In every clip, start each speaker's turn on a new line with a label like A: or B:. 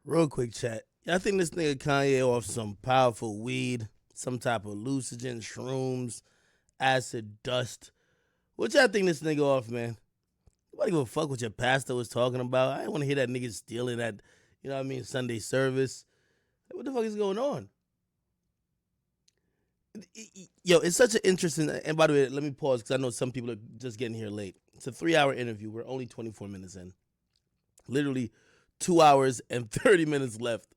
A: Real quick chat. I think this nigga Kanye off some powerful weed, some type of hallucinogen, shrooms, acid, dust. What y'all think this nigga off, man? Nobody give a fuck what your pastor was talking about. I don't want to hear that nigga stealing at, Sunday service. What the fuck is going on? Yo, it's such an interesting. And by the way, let me pause because I know some people are just getting here late. It's a 3 hour interview. We're only 24 minutes in. Literally 2 hours and 30 minutes left.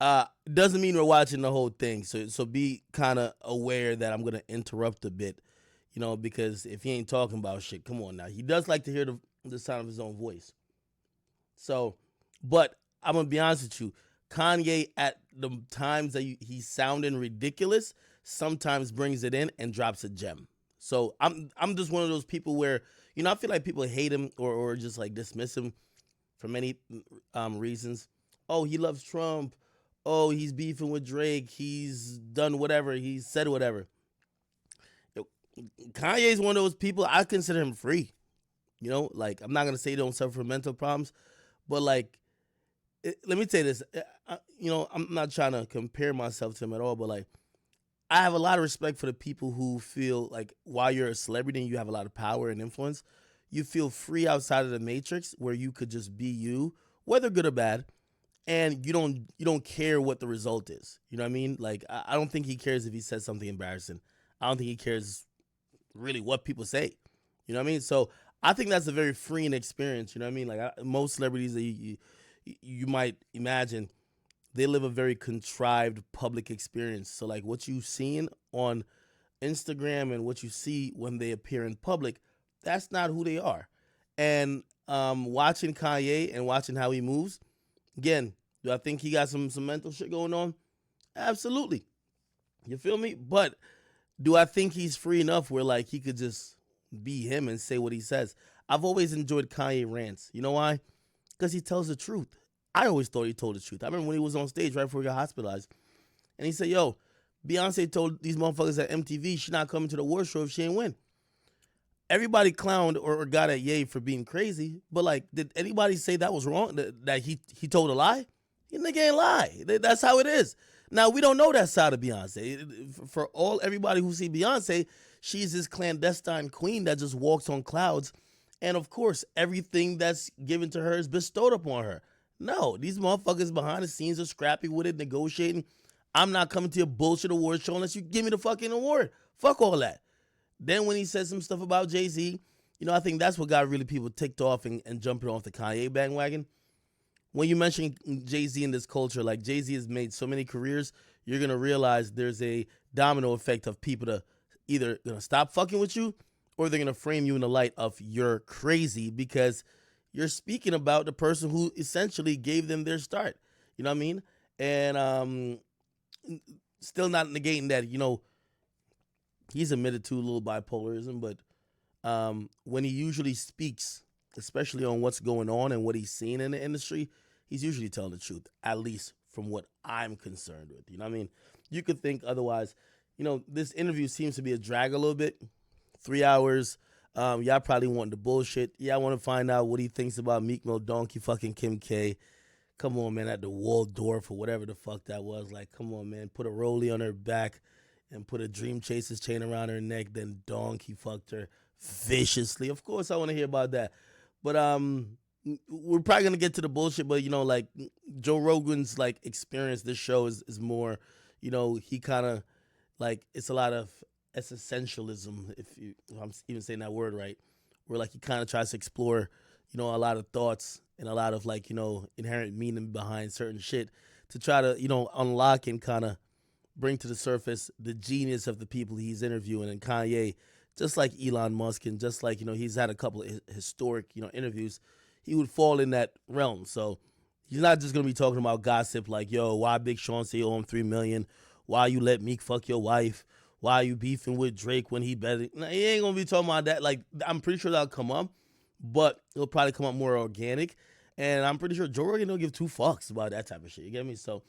A: Doesn't mean we're watching the whole thing. So be kind of aware that I'm gonna interrupt a bit, because if he ain't talking about shit, come on now. He does like to hear the sound of his own voice. So, but I'm gonna be honest with you, Kanye at the times that he's sounding ridiculous, sometimes brings it in and drops a gem. So I'm just one of those people where I feel like people hate him or just like dismiss him for many reasons. Oh, he loves Trump. Oh, he's beefing with Drake. He's done whatever. He's said whatever. Kanye's one of those people. I consider him free. Like I'm not gonna say he don't suffer from mental problems, but like, let me say this. I'm not trying to compare myself to him at all, but like, I have a lot of respect for the people who feel like while you're a celebrity and you have a lot of power and influence, you feel free outside of the matrix where you could just be you, whether good or bad, and you don't care what the result is. You know what I mean? Like I don't think he cares if he says something embarrassing. I don't think he cares really what people say. You know what I mean? So I think that's a very freeing experience. You know what I mean? Like most celebrities that you might imagine, they live a very contrived public experience. So like what you seen on Instagram and what you see when they appear in public, that's not who they are. And watching Kanye and watching how he moves, again, do I think he got some mental shit going on? Absolutely. You feel me? But do I think he's free enough where like he could just be him and say what he says? I've always enjoyed Kanye rants. You know why? Because he tells the truth. I always thought he told the truth. I remember when he was on stage right before he got hospitalized, and he said, "Yo, Beyonce told these motherfuckers at MTV she not coming to the award show if she ain't win." Everybody clowned or got at Ye for being crazy, but like, did anybody say that was wrong? That he told a lie? He nigga ain't lie. That's how it is. Now we don't know that side of Beyonce. For all everybody who see Beyonce, she's this clandestine queen that just walks on clouds, and of course everything that's given to her is bestowed upon her. No, these motherfuckers behind the scenes are scrappy with it, negotiating. I'm not coming to your bullshit award show unless you give me the fucking award. Fuck all that. Then when he said some stuff about Jay-Z, I think that's what got really people ticked off and jumping off the Kanye bandwagon. When you mention Jay-Z in this culture, like Jay-Z has made so many careers, you're going to realize there's a domino effect of people to either going to stop fucking with you or they're going to frame you in the light of you're crazy because you're speaking about the person who essentially gave them their start. You know what I mean? And still not negating that, he's admitted to a little bipolarism, but when he usually speaks, especially on what's going on and what he's seen in the industry, he's usually telling the truth, at least from what I'm concerned with. You know what I mean? You could think otherwise. This interview seems to be a drag a little bit. 3 hours. Y'all probably want the bullshit. Yeah, I want to find out what he thinks about Meek Mill, Donkey fucking Kim K. Come on, man, at the Waldorf or whatever the fuck that was. Like, come on, man, put a rollie on her back and put a Dream Chasers chain around her neck. Then Donkey fucked her viciously. Of course, I want to hear about that. But we're probably gonna get to the bullshit. But like Joe Rogan's like experience, this show is more. He kind of like it's a lot of essentialism. If I'm even saying that word right, where like he kind of tries to explore, a lot of thoughts and a lot of like inherent meaning behind certain shit to try to unlock and kind of bring to the surface the genius of the people he's interviewing. And Kanye, just like Elon Musk and just like he's had a couple of historic interviews, he would fall in that realm. So he's not just gonna be talking about gossip like, yo, why Big Sean say you owe him 3 million, why you let Meek fuck your wife, why you beefing with Drake when he better. Nah, he ain't gonna be talking about that. Like, I'm pretty sure that'll come up, but it'll probably come up more organic. And I'm pretty sure Joe Rogan don't give two fucks about that type of shit. You get me? So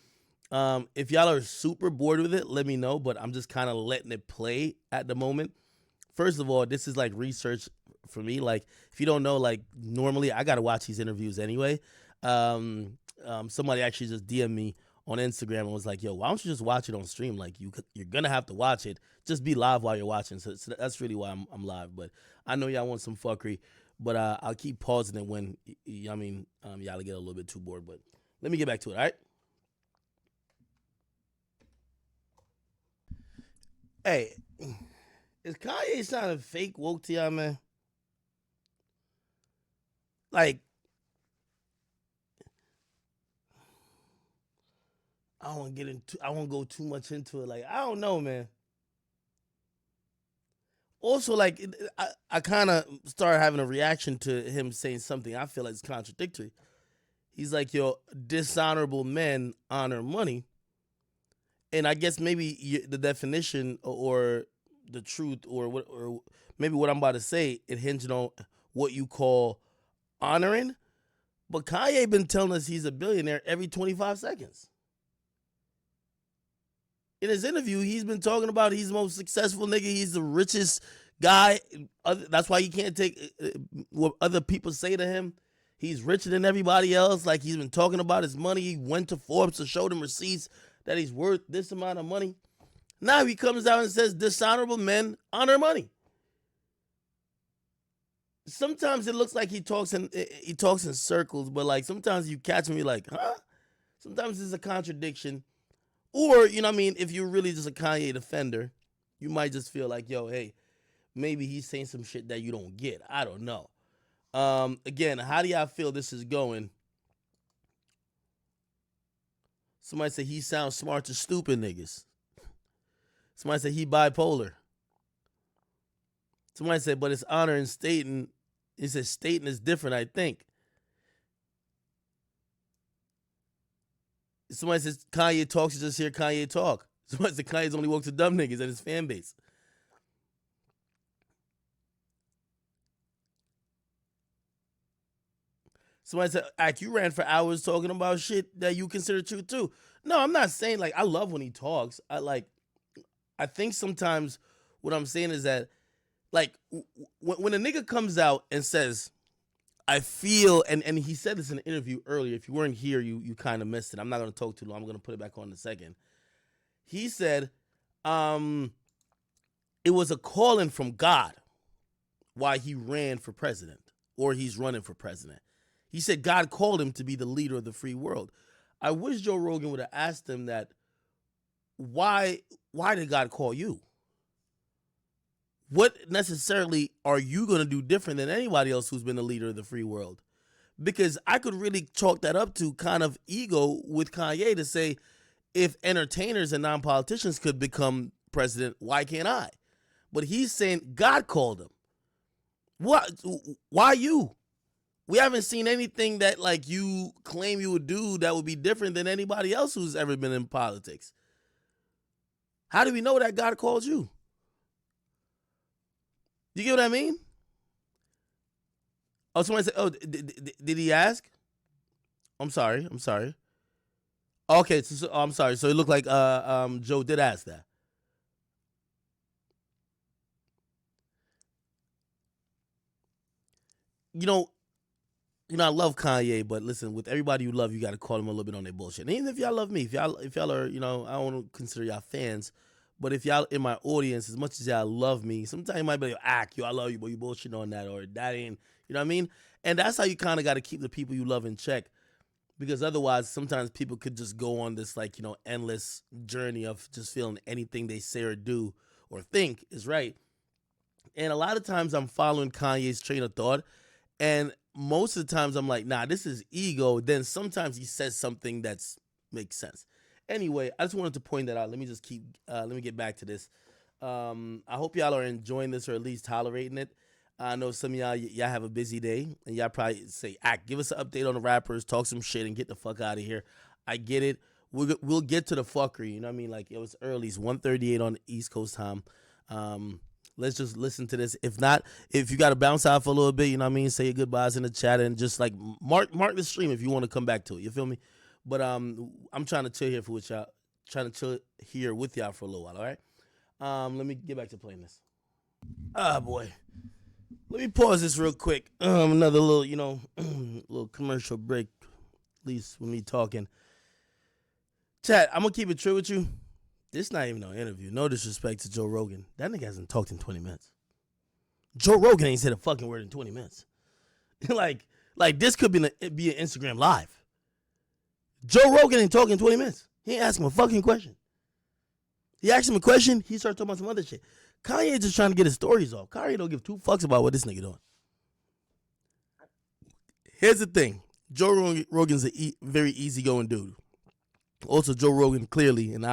A: if y'all are super bored with it, let me know. But I'm just kind of letting it play at the moment. First of all, this is like research for me. Like, if you don't know, like normally I gotta watch these interviews anyway. somebody actually just DM'd me on Instagram and was like, "Yo, why don't you just watch it on stream? Like you're gonna have to watch it. Just be live while you're watching." So that's really why I'm live. But I know y'all want some fuckery, but I'll keep pausing it when y'all get a little bit too bored. But let me get back to it. All right. Hey, is Kanye sounding fake woke to y'all, man? Like, I don't want to get into. I won't go too much into it. Like, I don't know, man. Also, like, I kind of started having a reaction to him saying something I feel like is contradictory. He's like, "Yo, dishonorable men honor money," and I guess maybe the definition or the truth or maybe what I'm about to say it hinges on what you call honoring. But Kanye been telling us he's a billionaire every 25 seconds. In his interview, he's been talking about he's the most successful nigga. He's the richest guy. That's why he can't take what other people say to him. He's richer than everybody else. Like he's been talking about his money. He went to Forbes to show them receipts that he's worth this amount of money. Now he comes out and says dishonorable men honor money. Sometimes it looks like he talks in circles, but like sometimes you catch me like, huh? Sometimes it's a contradiction. Or, you know what I mean, if you're really just a Kanye defender, you might just feel like, yo, hey, maybe he's saying some shit that you don't get. I don't know. Again, how do y'all feel this is going? Somebody said he sounds smart to stupid niggas. Somebody said he bipolar. Somebody said, but it's honor and stating. He said stating is different, I think. Somebody says Kanye talks, you just hear Kanye talk. Somebody said Kanye's only woke to dumb niggas and his fan base. Somebody said, Ack, you ran for hours talking about shit that you consider true too. No, I'm not saying like I love when he talks. I think sometimes what I'm saying is that like when a nigga comes out and says, I feel, and he said this in an interview earlier. If you weren't here, you kind of missed it. I'm not going to talk too long. I'm going to put it back on in a second. He said, it was a calling from God why he ran for president or he's running for president. He said God called him to be the leader of the free world. I wish Joe Rogan would have asked him that. Why did God call you? What necessarily are you going to do different than anybody else who's been the leader of the free world? Because I could really chalk that up to kind of ego with Kanye to say, if entertainers and non-politicians could become president, why can't I? But he's saying God called him. What? Why you? We haven't seen anything that like you claim you would do that would be different than anybody else who's ever been in politics. How do we know that God called you? You get what I mean? Oh, somebody said, oh, did he ask? I'm sorry. Okay, I'm sorry. So it looked like Joe did ask that. You know, I love Kanye, but listen, with everybody you love, you got to call them a little bit on their bullshit. And even if y'all love me, if y'all are, I don't want to consider y'all fans, but if y'all in my audience, as much as y'all love me, sometimes you might be like, yo, I love you, but you bullshit on that, or that ain't, you know what I mean? And that's how you kind of got to keep the people you love in check, because otherwise, sometimes people could just go on this endless journey of just feeling anything they say or do or think is right. And a lot of times I'm following Kanye's train of thought, and most of the times I'm like, nah, this is ego. Then sometimes he says something that's makes sense. Anyway, I just wanted to point that out. Let me just let me get back to this. I hope y'all are enjoying this or at least tolerating it. I know some of y'all have a busy day, and y'all probably say, give us an update on the rappers, talk some shit, and get the fuck out of here. I get it. We'll get to the fuckery. You know what I mean? Like, it was early. It's 1:38 on the East Coast time. Let's just listen to this. If not, if you got to bounce out for a little bit, you know what I mean? Say your goodbyes in the chat and just like mark the stream if you want to come back to it. You feel me? But I'm trying to chill here for with y'all. Trying to chill here with y'all for a little while. All right. Let me get back to playing this. Ah, boy. Let me pause this real quick. Another little, little commercial break. at least with me talking. Chat, I'm going to keep it true with you. This not even no interview. No disrespect to Joe Rogan. That nigga hasn't talked in 20 minutes. Joe Rogan ain't said a fucking word in 20 minutes. like this could be an Instagram live. Joe Rogan ain't talking in 20 minutes. He ain't asking him a fucking question. He asked him a question, he started talking about some other shit. Kanye just trying to get his stories off. Kanye don't give two fucks about what this nigga doing. Here's the thing. Joe Rogan's a very easygoing dude. Also, Joe Rogan clearly and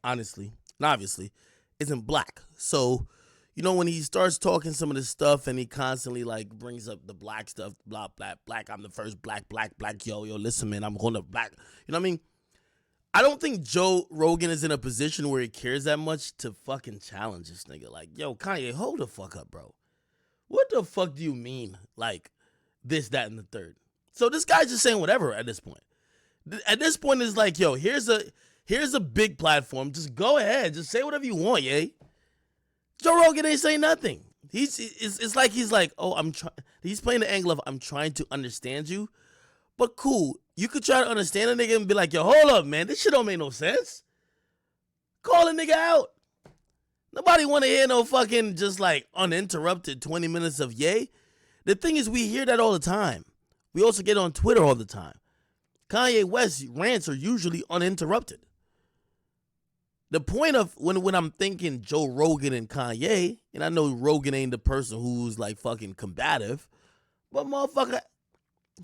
A: honestly and obviously isn't black. So, you know, when he starts talking some of this stuff and he constantly like brings up the black stuff, blah, black, I'm the first black, yo, listen, man, I'm going to black. You know what I mean? I don't think Joe Rogan is in a position where he cares that much to fucking challenge this nigga. Like, yo, Kanye, hold the fuck up, bro. What the fuck do you mean? Like, this, that, and the third. So this guy's just saying whatever at this point. At this point, it's like, yo, here's a big platform. Just go ahead. Just say whatever you want, yay. Joe Rogan ain't saying nothing. It's like he's like, oh, he's playing the angle of I'm trying to understand you. But cool, you could try to understand a nigga and be like, yo, hold up, man. This shit don't make no sense. Call a nigga out. Nobody want to hear no fucking just like uninterrupted 20 minutes of yay. The thing is, we hear that all the time. We also get on Twitter all the time. Kanye West rants are usually uninterrupted. The point of when I'm thinking Joe Rogan and Kanye, and I know Rogan ain't the person who's like fucking combative, but motherfucker,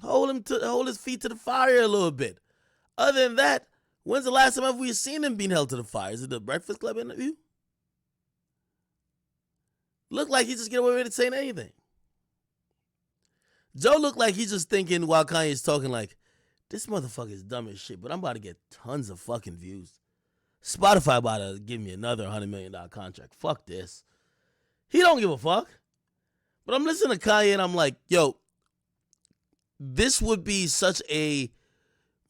A: hold his feet to the fire a little bit. Other than that, when's the last time have we seen him being held to the fire? Is it the Breakfast Club interview? Look like he just get away with it saying anything. Joe looked like he's just thinking while Kanye's talking like, this motherfucker is dumb as shit, but I'm about to get tons of fucking views. Spotify about to give me another $100 million contract. Fuck this. He don't give a fuck. But I'm listening to Kanye and I'm like, yo, this would be such a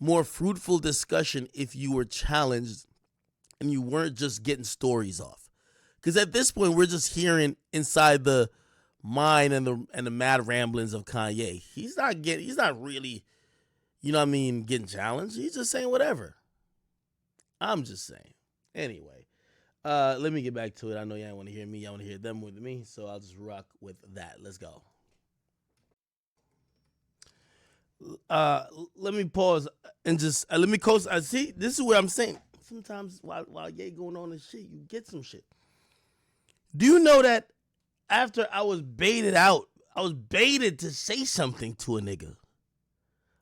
A: more fruitful discussion if you were challenged and you weren't just getting stories off. Because at this point, we're just hearing inside the mind and the mad ramblings of Kanye. He's not really, you know what I mean, getting challenged. He's just saying whatever. I'm just saying. Anyway, let me get back to it. I know y'all want to hear me. Y'all want to hear them with me. So I'll just rock with that. Let's go. Let me pause and just let me coast. See, this is where I'm saying sometimes while Ye going on this shit, you get some shit. Do you know that after I was baited out, I was baited to say something to a nigga.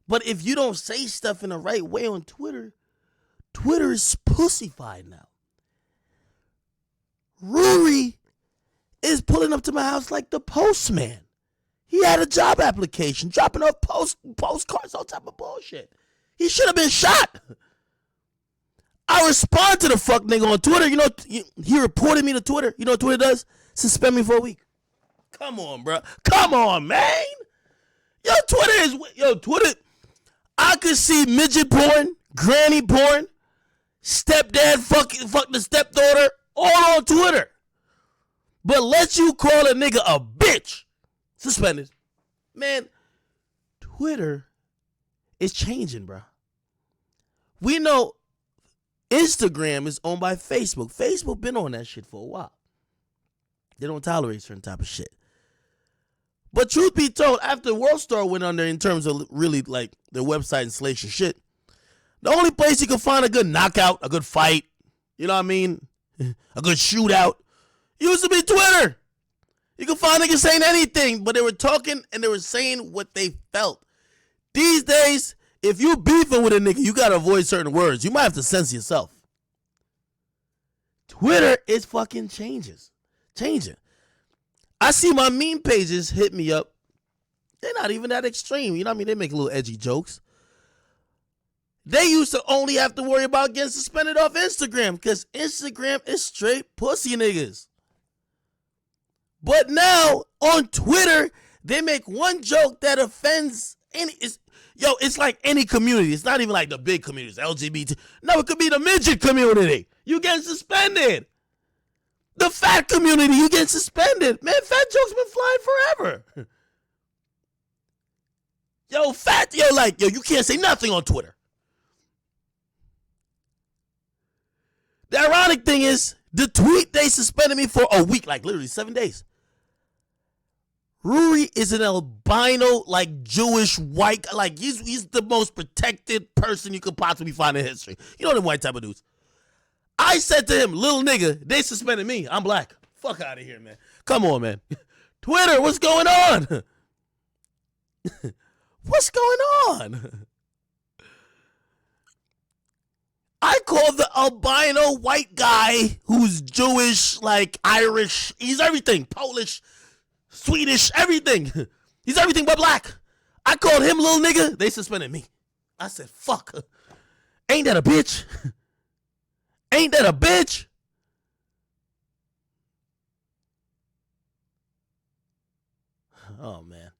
A: But if you don't say stuff in the right way on Twitter, Twitter is pussified now. Rory is pulling up to my house like the postman. He had a job application, dropping off postcards, all type of bullshit. He should have been shot. I respond to the fuck nigga on Twitter. You know, he reported me to Twitter. You know what Twitter does? Suspend me for a week. Come on, bro. Come on, man. Twitter. I could see midget porn, granny porn, stepdad fuck the stepdaughter, all on Twitter. But let you call a nigga a bitch. Suspended. Man, Twitter is changing, bro. We know Instagram is owned by Facebook. Facebook been on that shit for a while. They don't tolerate certain type of shit. But truth be told, after WorldStar went under in terms of really like their website installation shit, the only place you can find a good knockout, a good fight, you know what I mean, a good shootout, used to be Twitter. You can find niggas saying anything, but they were talking and they were saying what they felt. These days, if you beefing with a nigga, you gotta avoid certain words. You might have to censor yourself. Twitter is fucking changing. I see my meme pages hit me up. They're not even that extreme. You know what I mean? They make little edgy jokes. They used to only have to worry about getting suspended off Instagram because Instagram is straight pussy niggas. But now on Twitter, they make one joke that offends any. It's like any community. It's not even like the big communities, LGBT. No, it could be the midget community. You getting suspended. The fat community, you getting suspended. Man, fat jokes been flying forever. Yo, you can't say nothing on Twitter. The ironic thing is, the tweet they suspended me for a week, like literally 7 days. Ruri is an albino, like Jewish white, like he's the most protected person you could possibly find in history. You know them white type of dudes. I said to him, little nigga, they suspended me. I'm black. Fuck out of here, man. Come on, man. Twitter, what's going on? What's going on? I call the albino white guy who's Jewish, like Irish, he's everything, Polish, Swedish, everything. He's everything but black. I called him little nigga. They suspended me. I said, fuck. Ain't that a bitch? Ain't that a bitch? Oh, man.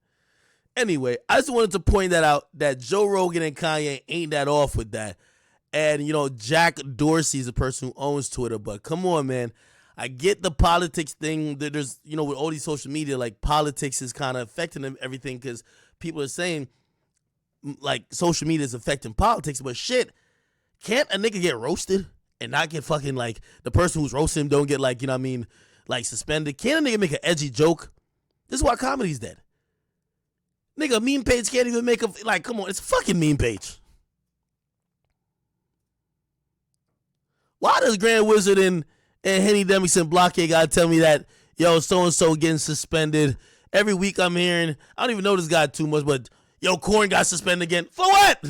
A: Anyway, I just wanted to point that out, that Joe Rogan and Kanye ain't that off with that. And, Jack Dorsey's the person who owns Twitter. But come on, man. I get the politics thing. There's, with all these social media, like politics is kind of affecting them, everything, because people are saying, like, social media is affecting politics. But shit, can't a nigga get roasted and not get fucking, like, the person who's roasting him don't get, like, like, suspended? Can't a nigga make an edgy joke? This is why comedy's dead. Nigga, a meme page can't even make a, like, come on, it's a fucking meme page. Why does Grand Wizard and Henny Demingson Blockade gotta tell me that, yo, so-and-so getting suspended? Every week I'm hearing, I don't even know this guy too much, but, yo, Corn got suspended again. For what?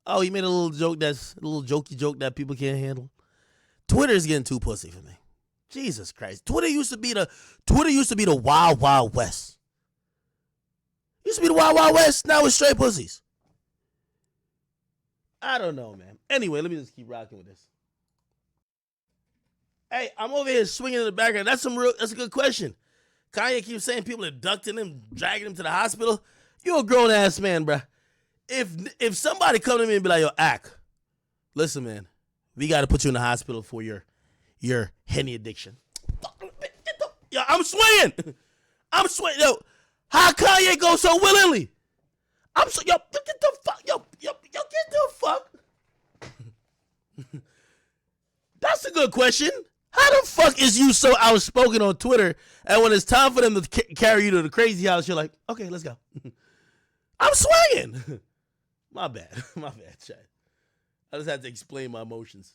A: Oh, he made a little jokey joke that people can't handle. Twitter is getting too pussy for me. Jesus Christ. Twitter used to be the Wild Wild West. Used to be the Wild Wild West. Now it's straight pussies. I don't know, man. Anyway, let me just keep rocking with this. Hey, I'm over here swinging in the background. That's a good question. Kanye keeps saying people abducting him, dragging him to the hospital. You a grown ass man, bruh. If somebody come to me and be like, yo, Ak, listen, man, we got to put you in the hospital for your Henny addiction. Yo, I'm swinging. Yo, how Kanye go so willingly? Yo, get the fuck. Yo, get the fuck. That's a good question. How the fuck is you so outspoken on Twitter, and when it's time for them to carry you to the crazy house, you're like, okay, let's go. I'm swinging. My bad, Chad. I just had to explain my emotions.